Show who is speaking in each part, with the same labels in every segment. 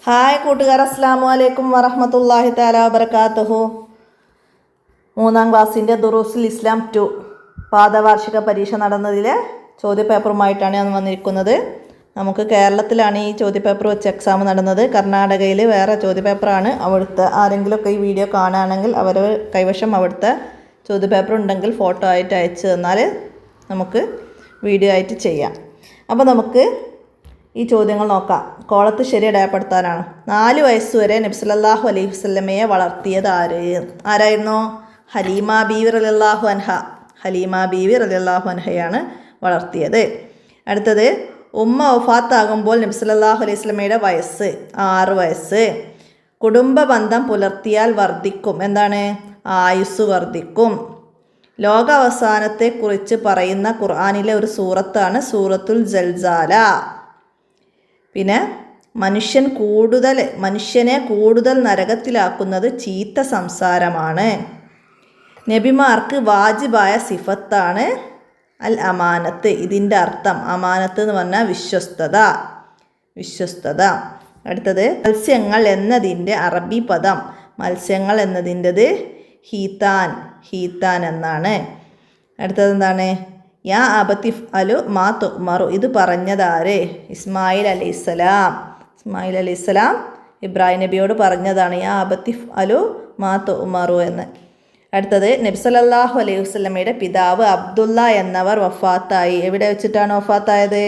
Speaker 1: Hi കൂട്ടുകാർ, അസ്സലാമു അലൈക്കും വറഹ്മത്തുള്ളാഹി തആല വബറകാതുഹു. 3ാം ക്ലാസ്സിൻ്റെ ദുറൂസുൽ ഇസ്ലാം 2 പാദവാർഷിക പരീക്ഷ നടന്നതിലെ ചോദ്യപേപ്പറുമായിട്ടാണ് ഞാൻ വന്നിരിക്കുന്നത്. നമുക്ക് കേരളത്തിലാണ് ഈ ചോദ്യപേപ്പർ വെച്ച് എക്സാം നടന്നത്. കർണാടകയിൽ വേറെ ചോദ്യപേപ്പറാണ്. അവിടുത്തെ ആരെങ്കിലുമൊക്കെ ഈ വീഡിയോ കാണുകയാണെങ്കിൽ അവർ കൈവശം അവിടുത്തെ ചോദ്യപേപ്പർ ഉണ്ടെങ്കിൽ ഫോട്ടോ ആയിട്ട് അയച്ചു തന്നാൽ നമുക്ക് വീഡിയോ ആയിട്ട് ചെയ്യാം. അപ്പോൾ നമുക്ക് ഈ ചോദ്യങ്ങൾ നോക്കാം. കോളത്ത് ശരി അടയാളപ്പെടുത്താനാണ്. 4 വയസ്സുവരെ നബി സല്ലല്ലാഹു അലൈഹി വസല്ലമയെ വളർത്തിയത് ആരായിരുന്നു? ഹലീമ ബീവി റളിയല്ലാഹു അൻഹ. ഹലീമ ബീവി റളിയല്ലാഹു അൻഹയാണ് വളർത്തിയത്. അടുത്തത്, ഉമ്മ വഫാത്താകുമ്പോൾ നബി സല്ലല്ലാഹു അലൈഹി വസല്ലമയുടെ വയസ്സ് 6 വയസ്സ്. കുടുംബ ബന്ധം പുലർത്തിയാൽ വർദ്ധിക്കും. എന്താണ്? ആയുസ് വർദ്ധിക്കും. ലോക അവസാനത്തെക്കുറിച്ച് പറയുന്ന ഖുർആനിലെ ഒരു സൂറത്താണ് സൂറത്തുൽ ജൽസാല. പിന്നെ മനുഷ്യനെ കൂടുതൽ നരകത്തിലാക്കുന്നത് ചീത്ത സംസാരമാണ്. നബിമാർക്ക് വാജിബായ സിഫത്താണ് അൽ അമാനത്ത്. ഇതിൻ്റെ അർത്ഥം അമാനത്ത് എന്ന് പറഞ്ഞാൽ വിശ്വസ്തത. അടുത്തത്, മത്സ്യങ്ങൾ എന്നതിൻ്റെ അറബി പദം. മത്സ്യങ്ങൾ എന്നതിൻ്റെത് ഹീത്താൻ എന്നാണ്. അടുത്തത് എന്താണ്? യാ അബത്തിഫ് അലു മാ തുമറു. ഇത് പറഞ്ഞതാര്? ഇസ്മായിൽ അലൈഹിസ്സലാം ഇബ്രാഹിം നബിയോട് പറഞ്ഞതാണ് യാ അബത്തിഫ് അലു മാ തുമറു എന്ന്. അടുത്തത്, നബി സല്ലല്ലാഹു അലൈഹി വസല്ലമയുടെ പിതാവ് അബ്ദുള്ള എന്നവർ വഫാത്തായി. എവിടെ വെച്ചിട്ടാണ് വഫാത്തായത്?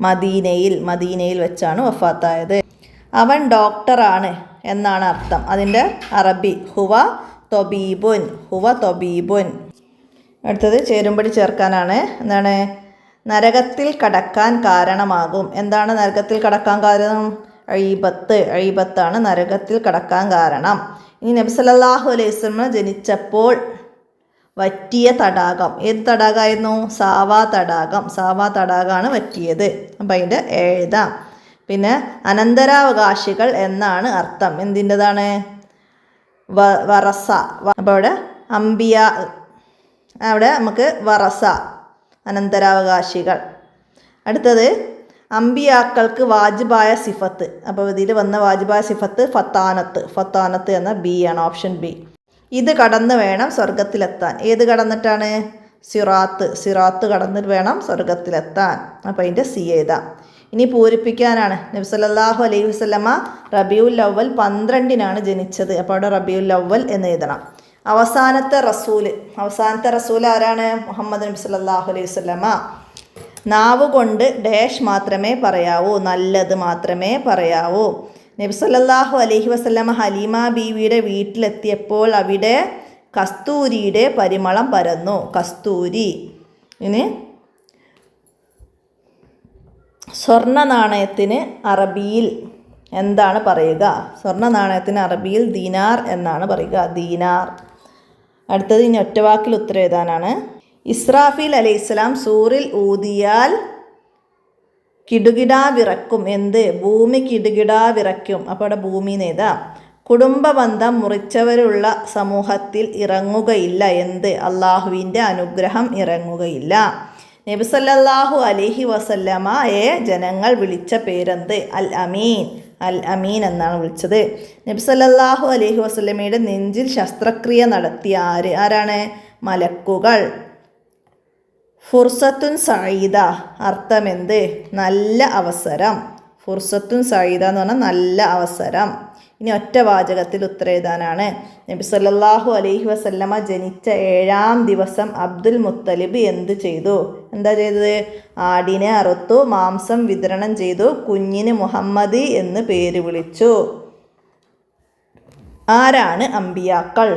Speaker 1: മദീനയിൽ വെച്ചാണ് വഫാത്തായത്. അവൻ ഡോക്ടറാണ് എന്നാണ് അർത്ഥം. അതിൻ്റെ അറബി ഹുവ തൊബീബുൻ. അടുത്തത്, ചേരുംപടി ചേർക്കാനാണ്. എന്താണ്? നരകത്തിൽ കടക്കാൻ കാരണമാകും. എന്താണ് നരകത്തിൽ കടക്കാൻ കാരണം? അഴീബത്താണ് നരകത്തിൽ കടക്കാൻ കാരണം. ഇനി നബി സല്ലല്ലാഹു അലൈഹി വസല്ലം ജനിച്ചപ്പോൾ വറ്റിയ തടാകം. ഏത് തടാകമായിരുന്നു? സാവാ തടാകമാണ് വറ്റിയത്. അപ്പം അതിൻ്റെ എഴുതാം. പിന്നെ അനന്തരാവകാശികൾ എന്നാണ് അർത്ഥം. എന്തിൻ്റെതാണ്? വറസ. അപ്പോൾ അവിടെ നമുക്ക് വറസ അനന്തരാവകാശികൾ. അടുത്തത്, അമ്പിയാക്കൾക്ക് വാജിബായ സിഫത്ത്. അപ്പോൾ ഇതിൽ വന്ന വാജിബായ സിഫത്ത് ഫത്താനത്ത് എന്ന ബി ആണ്, ഓപ്ഷൻ ബി. ഇത് കടന്ന് വേണം സ്വർഗത്തിലെത്താൻ. ഏത് കടന്നിട്ടാണ്? സിറാത്ത് കടന്നിട്ട് വേണം സ്വർഗത്തിലെത്താൻ. അപ്പോൾ അതിൻ്റെ സി എഴുതാം. ഇനി പൂരിപ്പിക്കാനാണ്. നബി സല്ലല്ലാഹു അലൈഹി വസല്ലമ റബീഉൽ അവ്വൽ 12-നാണ് ജനിച്ചത്. അപ്പോൾ അവിടെ റബീഉൽ അവ്വൽ എന്ന് എഴുതണം. അവസാനത്തെ റസൂൽ ആരാണ്? മുഹമ്മദ് നബി സല്ലല്ലാഹു അലൈഹി വസല്ലമ. നാവ് കൊണ്ട് ഡാഷ് മാത്രമേ പറയാവൂ, നല്ലത് മാത്രമേ പറയാവൂ. നബി സല്ലല്ലാഹു അലൈഹി വസല്ലമ ഹലീമ ബീവിയുടെ വീട്ടിലെത്തിയപ്പോൾ അവിടെ കസ്തൂരിയുടെ പരിമളം പരന്നു. കസ്തൂരി. ഇനി സ്വർണ്ണ നാണയത്തിന് അറബിയിൽ എന്താണ് പറയുക? സ്വർണ്ണ നാണയത്തിന് അറബിയിൽ ദീനാർ എന്നാണ് പറയുക, ദീനാർ. അടുത്തത്, ഇനി ഒറ്റവാക്കിൽ ഉത്തരം എഴുതാനാണ്. ഇസ്രാഫീൽ അലൈഹിസ്സലാം സൂറിൽ ഊതിയാൽ കിടുകിടാ വിറക്കും. എന്ത്? ഭൂമി കിടുകിടാ വിറയ്ക്കും. അപ്പോൾ അവിടെ ഭൂമി എഴുതാം. കുടുംബ ബന്ധം മുറിച്ചവരുള്ള സമൂഹത്തിൽ ഇറങ്ങുകയില്ല. എന്ത്? അള്ളാഹുവിൻ്റെ അനുഗ്രഹം ഇറങ്ങുകയില്ല. നബി സല്ലല്ലാഹു അലൈഹി വസല്ലമയെ ജനങ്ങൾ വിളിച്ച പേരെന്ത്? അൽ അമീൻ എന്നാണ് വിളിച്ചത്. നബി സല്ലല്ലാഹു അലൈഹി വസല്ലമയുടെ നെഞ്ചിൽ ശസ്ത്രക്രിയ നടത്തിയ ആരാണ്? മലക്കുകൾ. ഫുർസത്തുൻ സഈദ അർത്ഥമെന്ത്? നല്ല അവസരം. ഫുർസത്തുൻ സഈദ എന്ന് പറഞ്ഞാൽ നല്ല അവസരം. ഇനി ഒറ്റ വാചകത്തിൽ ഉത്തരം എഴുതാനാണ്. നബി സല്ലല്ലാഹു അലൈഹി വസല്ലമ ജനിച്ച 7-ാം ദിവസം അബ്ദുൽ മുത്തലിബ് എന്ത് ചെയ്തു? എന്താ ചെയ്തത്? ആടിനെ അറുത്തു, മാംസം വിതരണം ചെയ്തു, കുഞ്ഞിന് മുഹമ്മദ് എന്ന് പേര് വിളിച്ചു. ആരാണ് അമ്പിയാക്കൾ?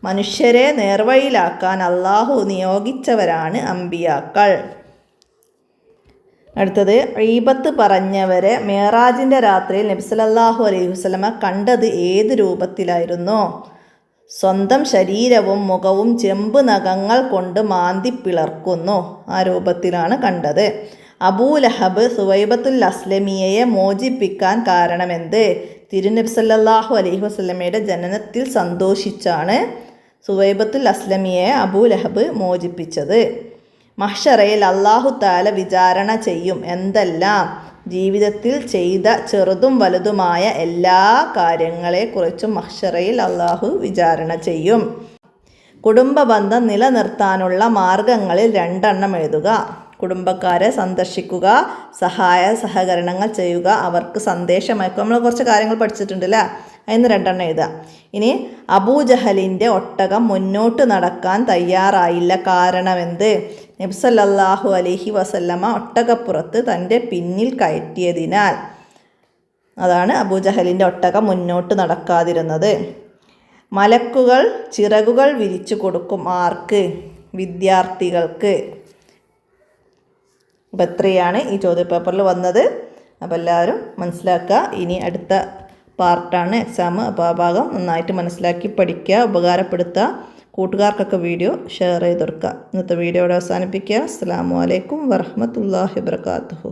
Speaker 1: മനുഷ്യരെ നേർവഴിയിലാക്കാൻ അള്ളാഹു നിയോഗിച്ചവരാണ് അമ്പിയാക്കൾ. അടുത്തത്, ഗീബത്ത് പറഞ്ഞവരെ മിഅ്റാജിൻ്റെ രാത്രിയിൽ നബി സല്ലല്ലാഹു അലൈഹി വസല്ലമ കണ്ടത് ഏത് രൂപത്തിലായിരുന്നു? സ്വന്തം ശരീരവും മുഖവും ചെമ്പ് നഖങ്ങൾ കൊണ്ട് മാന്തി പിളർക്കുന്നു. ആ രൂപത്തിലാണ് കണ്ടത്. അബൂലഹബ് സുവൈബത്തുൽ അസ്ലമിയയെ മോചിപ്പിക്കാൻ കാരണമെന്ത്? തിരുനബി സല്ലല്ലാഹു അലൈഹി വസല്ലമയുടെ ജനനത്തിൽ സന്തോഷിച്ചാണ് സുവൈബത്തുൽ അസ്ലമിയയെ അബൂലഹബ് മോചിപ്പിച്ചത്. മഹ്ശറയിൽ അല്ലാഹു തആല വിചാരണ ചെയ്യും. എന്തെല്ലാം? ജീവിതത്തിൽ ചെയ്ത ചെറുതും വലുതുമായ എല്ലാ കാര്യങ്ങളെക്കുറിച്ചും മഹ്ശറയിൽ അള്ളാഹു വിചാരണ ചെയ്യും. കുടുംബബന്ധം നിലനിർത്താനുള്ള മാർഗങ്ങളിൽ 2 എഴുതുക. കുടുംബക്കാരെ സന്ദർശിക്കുക, സഹായ സഹകരണങ്ങൾ ചെയ്യുക, അവർക്ക് സന്ദേശമയക്കുക. നമ്മൾ കുറച്ച് കാര്യങ്ങൾ പഠിച്ചിട്ടുണ്ടല്ലേ, അതിന് 2 എഴുതുക. ഇനി അബൂജഹലിൻ്റെ ഒട്ടകം മുന്നോട്ട് നടക്കാൻ തയ്യാറായില്ല, കാരണമെന്ത്? നബി സല്ലല്ലാഹു അലൈഹി വസല്ലമ ഒട്ടകപ്പുറത്ത് തൻ്റെ പിന്നിൽ കയറ്റിയതിനാൽ. അതാണ് അബൂജഹലിൻ്റെ ഒട്ടകം മുന്നോട്ട് നടക്കാതിരുന്നത്. മലക്കുകൾ ചിറകുകൾ വിരിച്ചു കൊടുക്കും, ആർക്ക്? വിദ്യാർത്ഥികൾക്ക്. അപ്പോൾ ഇത്രയാണ് ഈ ചോദ്യപേപ്പറിൽ വന്നത്. അപ്പോൾ എല്ലാവരും മനസ്സിലാക്കുക. ഇനി അടുത്ത പാർട്ടാണ് എക്സാം. അപ്പോൾ ആ ഭാഗം നന്നായിട്ട് മനസ്സിലാക്കി പഠിക്കുക, ഉപകാരപ്പെടുത്തുക. കൂട്ടുകാർക്കൊക്കെ വീഡിയോ ഷെയർ ചെയ്ത് കൊടുക്കുക. ഇന്നത്തെ വീഡിയോ ഇവിടെ അവസാനിപ്പിക്കുക. അസ്സലാമു അലൈക്കും വറഹ്മത്തുള്ളാഹി വബറകാതുഹു.